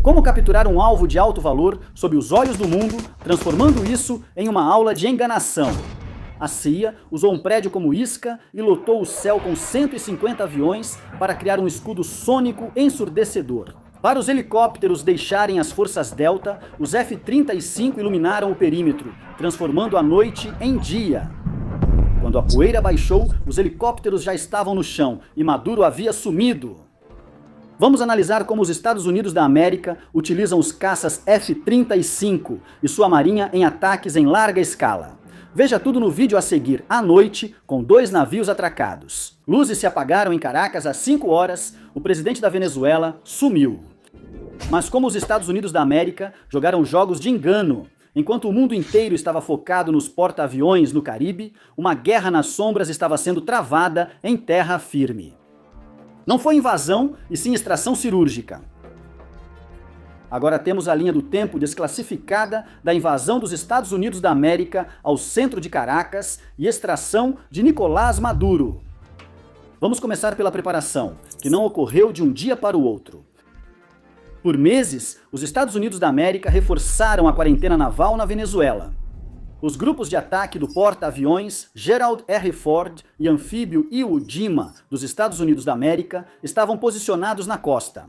Como capturar um alvo de alto valor sob os olhos do mundo, transformando isso em uma aula de enganação. A CIA usou um prédio como isca e lotou o céu com 150 aviões para criar um escudo sônico ensurdecedor. Para os helicópteros deixarem as forças Delta, os F-35 iluminaram o perímetro, transformando a noite em dia. Quando a poeira baixou, os helicópteros já estavam no chão e Maduro havia sumido. Vamos analisar como os Estados Unidos da América utilizam os caças F-35 e sua marinha em ataques em larga escala. Veja tudo no vídeo a seguir, à noite, com 2 navios atracados. Luzes se apagaram em Caracas às 5 horas, o presidente da Venezuela sumiu. Mas como os Estados Unidos da América jogaram jogos de engano, enquanto o mundo inteiro estava focado nos porta-aviões no Caribe, uma guerra nas sombras estava sendo travada em terra firme. Não foi invasão, e sim extração cirúrgica. Agora temos a linha do tempo desclassificada da invasão dos Estados Unidos da América ao centro de Caracas e extração de Nicolás Maduro. Vamos começar pela preparação, que não ocorreu de um dia para o outro. Por meses, os Estados Unidos da América reforçaram a quarentena naval na Venezuela. Os grupos de ataque do porta-aviões Gerald R. Ford e anfíbio Iwo Jima dos Estados Unidos da América estavam posicionados na costa.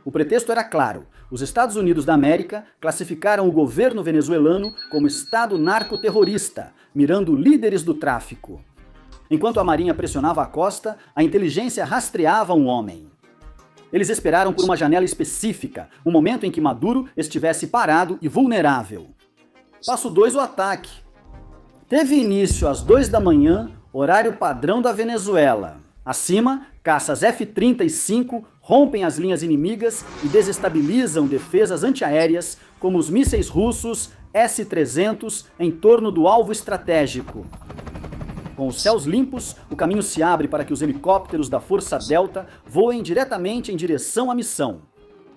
O pretexto era claro: os Estados Unidos da América classificaram o governo venezuelano como Estado narcoterrorista, mirando líderes do tráfico. Enquanto a marinha pressionava a costa, a inteligência rastreava um homem. Eles esperaram por uma janela específica, um momento em que Maduro estivesse parado e vulnerável. Passo 2, o ataque. Teve início às 2 da manhã, horário padrão da Venezuela. Acima, caças F-35 rompem as linhas inimigas e desestabilizam defesas antiaéreas, como os mísseis russos S-300 em torno do alvo estratégico. Com os céus limpos, o caminho se abre para que os helicópteros da Força Delta voem diretamente em direção à missão.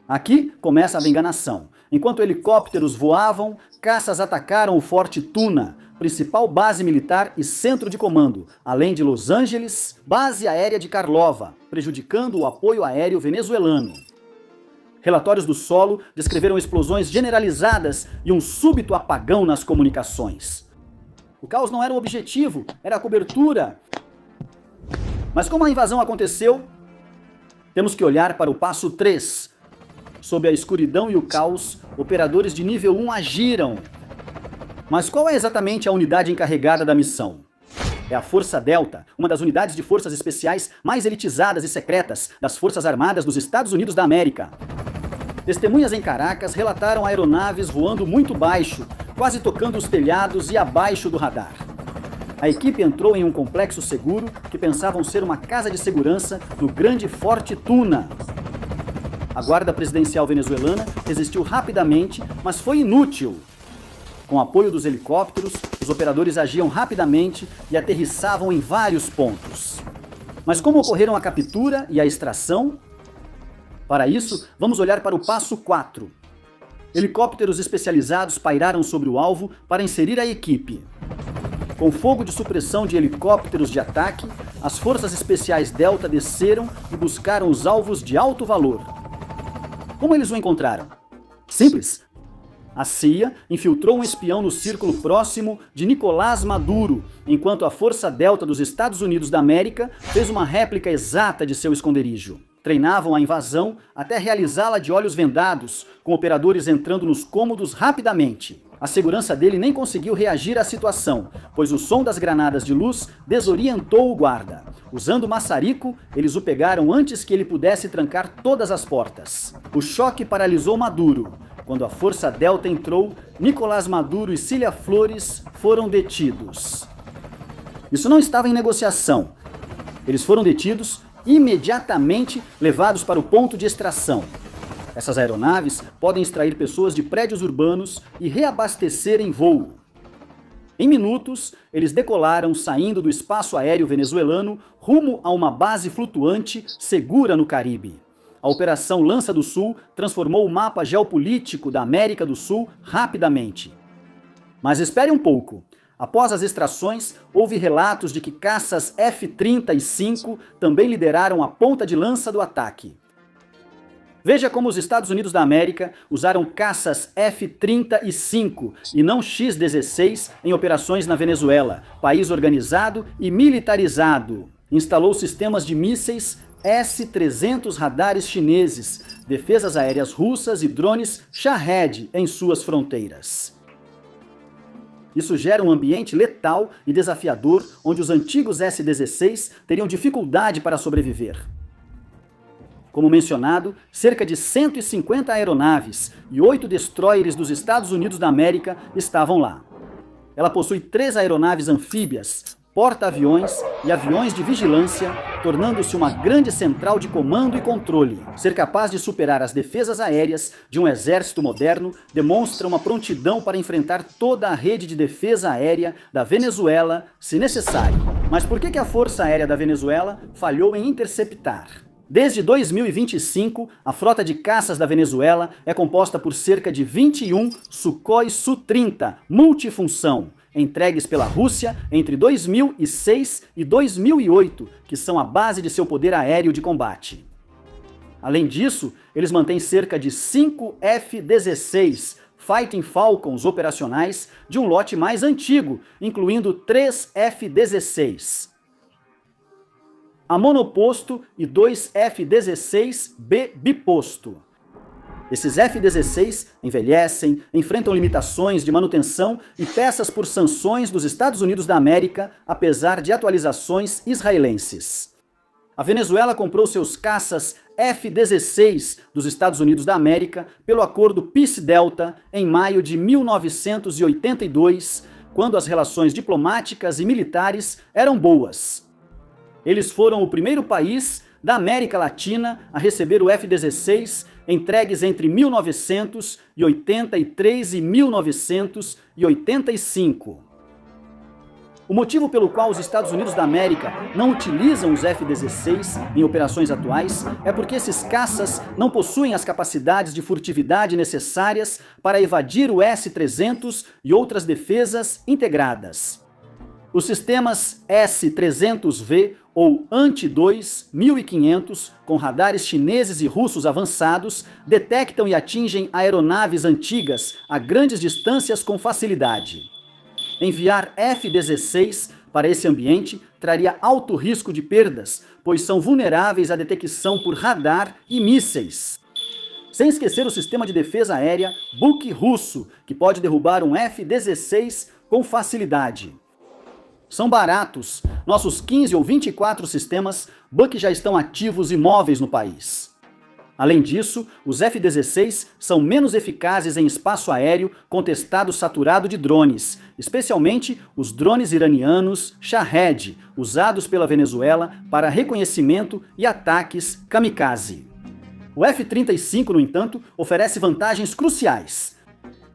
Aqui começa a enganação. Enquanto helicópteros voavam, caças atacaram o Forte Tuna, principal base militar e centro de comando, além de Los Angeles, base aérea de Karlova, prejudicando o apoio aéreo venezuelano. Relatórios do solo descreveram explosões generalizadas e um súbito apagão nas comunicações. O caos não era o objetivo, era a cobertura. Mas como a invasão aconteceu? Temos que olhar para o passo 3. Sob a escuridão e o caos, operadores de nível 1 agiram. Mas qual é exatamente a unidade encarregada da missão? É a Força Delta, uma das unidades de forças especiais mais elitizadas e secretas das Forças Armadas dos Estados Unidos da América. Testemunhas em Caracas relataram aeronaves voando muito baixo, quase tocando os telhados e abaixo do radar. A equipe entrou em um complexo seguro que pensavam ser uma casa de segurança no grande Forte Tuna. A guarda presidencial venezuelana resistiu rapidamente, mas foi inútil. Com o apoio dos helicópteros, os operadores agiam rapidamente e aterrissavam em vários pontos. Mas como ocorreram a captura e a extração? Para isso, vamos olhar para o passo 4. Helicópteros especializados pairaram sobre o alvo para inserir a equipe. Com fogo de supressão de helicópteros de ataque, as forças especiais Delta desceram e buscaram os alvos de alto valor. Como eles o encontraram? Simples. A CIA infiltrou um espião no círculo próximo de Nicolás Maduro, enquanto a Força Delta dos Estados Unidos da América fez uma réplica exata de seu esconderijo. Treinavam a invasão até realizá-la de olhos vendados, com operadores entrando nos cômodos rapidamente. A segurança dele nem conseguiu reagir à situação, pois o som das granadas de luz desorientou o guarda. Usando maçarico, eles o pegaram antes que ele pudesse trancar todas as portas. O choque paralisou Maduro. Quando a Força Delta entrou, Nicolás Maduro e Cilia Flores foram detidos. Isso não estava em negociação. Eles foram detidos imediatamente levados para o ponto de extração. Essas aeronaves podem extrair pessoas de prédios urbanos e reabastecer em voo. Em minutos, eles decolaram saindo do espaço aéreo venezuelano rumo a uma base flutuante segura no Caribe. A Operação Lança do Sul transformou o mapa geopolítico da América do Sul rapidamente. Mas espere um pouco. Após as extrações, houve relatos de que caças F-35 também lideraram a ponta de lança do ataque. Veja como os Estados Unidos da América usaram caças F-35 e não X-16 em operações na Venezuela, país organizado e militarizado. Instalou sistemas de mísseis S-300 radares chineses, defesas aéreas russas e drones Shahed em suas fronteiras. Isso gera um ambiente letal e desafiador, onde os antigos S-16 teriam dificuldade para sobreviver. Como mencionado, cerca de 150 aeronaves e 8 destroyers dos Estados Unidos da América estavam lá. Ela possui 3 aeronaves anfíbias, porta-aviões e aviões de vigilância, tornando-se uma grande central de comando e controle. Ser capaz de superar as defesas aéreas de um exército moderno demonstra uma prontidão para enfrentar toda a rede de defesa aérea da Venezuela, se necessário. Mas por que a Força Aérea da Venezuela falhou em interceptar? Desde 2025, a frota de caças da Venezuela é composta por cerca de 21 Sukhoi Su-30 multifunção, entregues pela Rússia entre 2006 e 2008, que são a base de seu poder aéreo de combate. Além disso, eles mantêm cerca de 5 F-16 Fighting Falcons operacionais de um lote mais antigo, incluindo 3 F-16. A monoposto e 2 F-16B biposto. Esses F-16 envelhecem, enfrentam limitações de manutenção e peças por sanções dos Estados Unidos da América, apesar de atualizações israelenses. A Venezuela comprou seus caças F-16 dos Estados Unidos da América pelo acordo Peace Delta em maio de 1982, quando as relações diplomáticas e militares eram boas. Eles foram o primeiro país da América Latina a receber o F-16, entregues entre 1983 e 1985. O motivo pelo qual os Estados Unidos da América não utilizam os F-16 em operações atuais é porque esses caças não possuem as capacidades de furtividade necessárias para evadir o S-300 e outras defesas integradas. Os sistemas S-300V ou Anti-2 1500, com radares chineses e russos avançados, detectam e atingem aeronaves antigas a grandes distâncias com facilidade. Enviar F-16 para esse ambiente traria alto risco de perdas, pois são vulneráveis à detecção por radar e mísseis. Sem esquecer o sistema de defesa aérea Buk russo, que pode derrubar um F-16 com facilidade. São baratos. Nossos 15 ou 24 sistemas Buk já estão ativos e móveis no país. Além disso, os F-16 são menos eficazes em espaço aéreo com testado saturado de drones, especialmente os drones iranianos Shahed, usados pela Venezuela para reconhecimento e ataques kamikaze. O F-35, no entanto, oferece vantagens cruciais.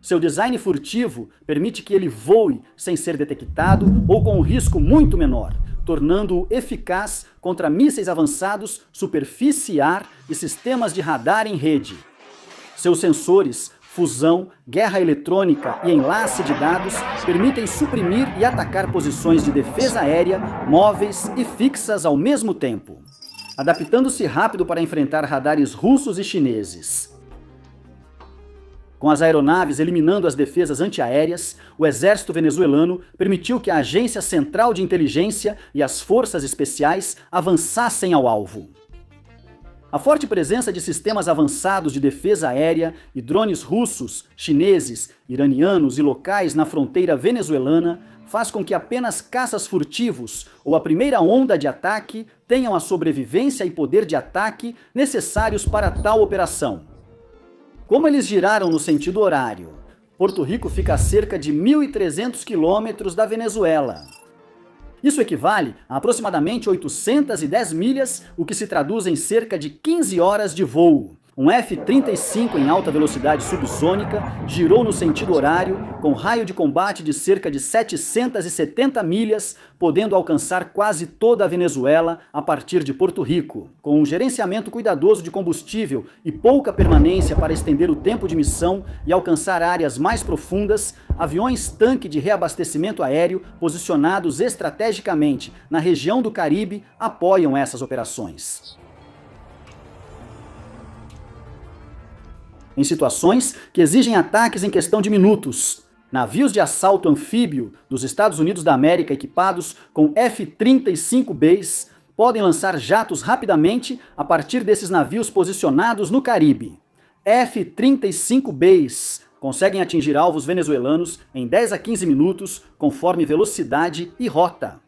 Seu design furtivo permite que ele voe sem ser detectado ou com um risco muito menor, tornando-o eficaz contra mísseis avançados, superfície e ar e sistemas de radar em rede. Seus sensores, fusão, guerra eletrônica e enlace de dados permitem suprimir e atacar posições de defesa aérea, móveis e fixas ao mesmo tempo, adaptando-se rápido para enfrentar radares russos e chineses. Com as aeronaves eliminando as defesas antiaéreas, o exército venezuelano permitiu que a Agência Central de Inteligência e as forças especiais avançassem ao alvo. A forte presença de sistemas avançados de defesa aérea e drones russos, chineses, iranianos e locais na fronteira venezuelana faz com que apenas caças furtivos ou a primeira onda de ataque tenham a sobrevivência e poder de ataque necessários para tal operação. Como eles giraram no sentido horário, Porto Rico fica a cerca de 1.300 quilômetros da Venezuela. Isso equivale a aproximadamente 810 milhas, o que se traduz em cerca de 15 horas de voo. Um F-35 em alta velocidade subsônica girou no sentido horário, com raio de combate de cerca de 770 milhas, podendo alcançar quase toda a Venezuela a partir de Porto Rico. Com um gerenciamento cuidadoso de combustível e pouca permanência para estender o tempo de missão e alcançar áreas mais profundas, aviões-tanque de reabastecimento aéreo posicionados estrategicamente na região do Caribe apoiam essas operações. em situações que exigem ataques em questão de minutos. Navios de assalto anfíbio dos Estados Unidos da América equipados com F-35Bs podem lançar jatos rapidamente a partir desses navios posicionados no Caribe. F-35Bs conseguem atingir alvos venezuelanos em 10 a 15 minutos, conforme velocidade e rota.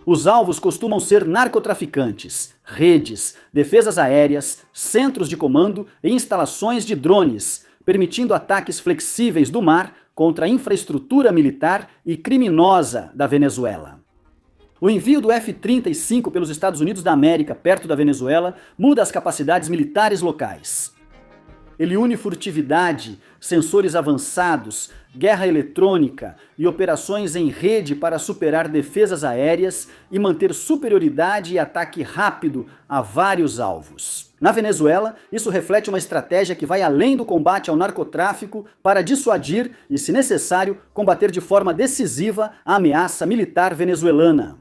Os alvos costumam ser narcotraficantes, redes, defesas aéreas, centros de comando e instalações de drones, permitindo ataques flexíveis do mar contra a infraestrutura militar e criminosa da Venezuela. O envio do F-35 pelos Estados Unidos da América perto da Venezuela muda as capacidades militares locais. Ele une furtividade, sensores avançados, guerra eletrônica e operações em rede para superar defesas aéreas e manter superioridade e ataque rápido a vários alvos. Na Venezuela, isso reflete uma estratégia que vai além do combate ao narcotráfico para dissuadir e, se necessário, combater de forma decisiva a ameaça militar venezuelana.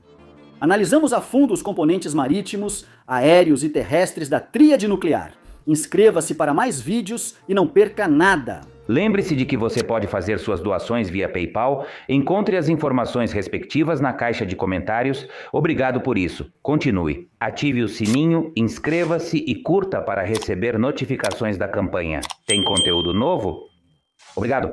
Analisamos a fundo os componentes marítimos, aéreos e terrestres da tríade nuclear. Inscreva-se para mais vídeos e não perca nada! Lembre-se de que você pode fazer suas doações via PayPal. Encontre as informações respectivas na caixa de comentários. Obrigado por isso. Continue. Ative o sininho, inscreva-se e curta para receber notificações da campanha. Tem conteúdo novo? Obrigado!